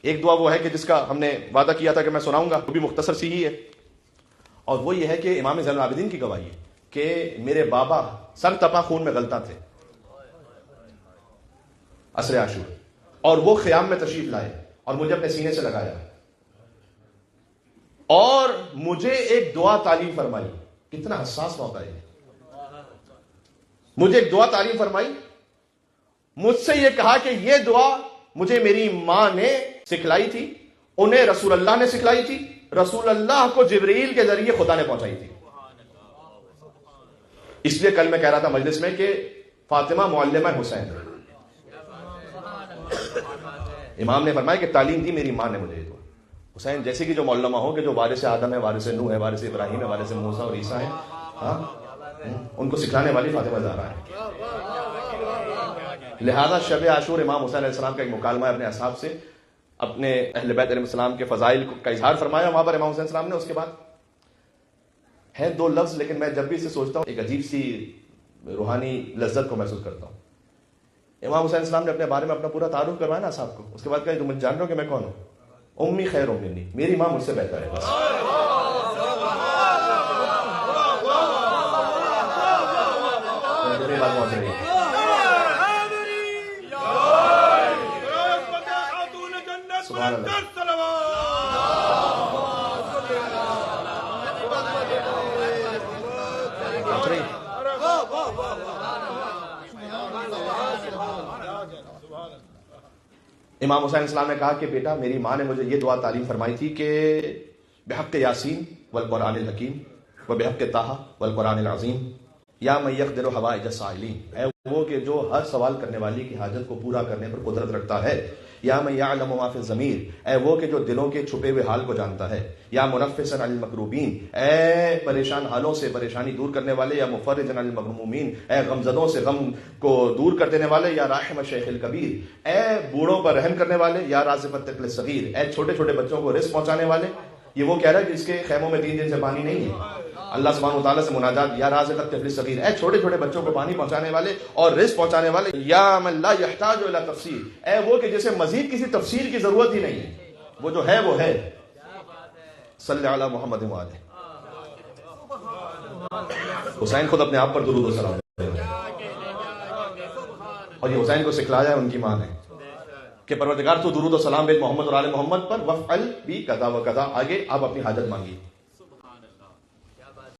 ایک دعا وہ ہے کہ جس کا ہم نے وعدہ کیا تھا کہ میں سناؤں گا، وہ بھی مختصر سی ہی ہے، اور وہ یہ ہے کہ امام زین العابدین کی گواہی ہے کہ میرے بابا سر تپا خون میں غلطاں تھے عصر عاشور، اور وہ خیام میں تشریف لائے اور مجھے اپنے سینے سے لگایا اور مجھے ایک دعا تعلیم فرمائی. کتنا حساس موقع ہے. مجھے ایک دعا تعلیم فرمائی، مجھ سے یہ کہا کہ یہ دعا مجھے میری ماں نے سکھلائی تھی، انہیں رسول اللہ نے سکھلائی تھی، رسول اللہ کو جبرائیل کے ذریعے خدا نے پہنچائی تھی. اس لیے کل میں کہہ رہا تھا مجلس میں کہ فاطمہ معلمہ حسین، امام نے فرمایا کہ تعلیم دی میری ماں نے مجھے. حسین جیسے کہ جو معلمہ ہو کہ جو وارث آدم ہے، وارث نوح ہے، وارث ابراہیم ہے، وارث موسیٰ اور عیسیٰ ہے، ہاں ان کو سکھلانے والی فاطمہ زہرا ہے. لہذا شب عاشور امام حسین علیہ السلام کا ایک مکالمہ ہے اپنے اصحاب سے، اپنے اہل بیت علیہ السلام کے فضائل کا اظہار فرمایا وہاں پر امام حسین السلام نے. اس کے بعد ہے دو لفظ، لیکن میں جب بھی اسے سوچتا ہوں ایک عجیب سی روحانی لذت کو محسوس کرتا ہوں. امام حسین السلام نے اپنے بارے میں اپنا پورا تعارف کروایا نا صاحب کو. اس کے بعد کہا تم جان رہے ہو کہ میں کون ہوں؟ امی خیر منی، میری ماں مجھ سے بہتر ہے. بس بات پہنچ رہی ہے. سبحان اللہ. امام حسین السلام نے کہا کہ بیٹا میری ماں نے مجھے یہ دعا تعلیم فرمائی تھی کہ بحق یاسین والقرآن الحکیم و بحق طٰہٰ والقرآن العظیم یا من یقدر حوائج السائلین، اے وہ کہ جو ہر سوال کرنے والی کی حاجت کو پورا کرنے پر قدرت رکھتا ہے. یا من یعلم ما فی الضمیر، اے وہ کہ جو دلوں کے چھپے ہوئے حال کو جانتا ہے. یا منفسا عن المکروبین، اے پریشان حالوں سے پریشانی دور کرنے والے. یا مفرجا عن المغمومین، اے غمزدوں سے غم کو دور کر دینے والے. یا راحم الشیخ الکبیر، اے بوڑھوں پر رحم کرنے والے. یا رازق الطفل الصغیر، اے چھوٹے چھوٹے بچوں کو رزق پہنچانے والے. یہ وہ کہہ رہا ہے جس کے خیموں میں 3 دن سے پانی نہیں ہے. اللہ سبحانہ وتعالیٰ سے مناجات، یا رازق الطفل الصغیر، اے چھوٹے چھوٹے بچوں کو پانی پہنچانے والے اور رزق پہنچانے والے. یا من لا یحتاج الی تفسیر، اے وہ کہ جسے مزید کسی تفسیر کی ضرورت ہی نہیں ہے، وہ جو ہے وہ ہے. صلی علی محمد وآلہ. حسین خود اپنے آپ پر درود و سلام دے رہے ہیں، اور یہ حسین کو سکھلایا ہے ان کی ماں نے کہ پروردگار تو درود و سلام بھیج محمد اور آل محمد پر، وفعل بھی کذا و کذا. آگے آپ اپنی حاجت مانگی.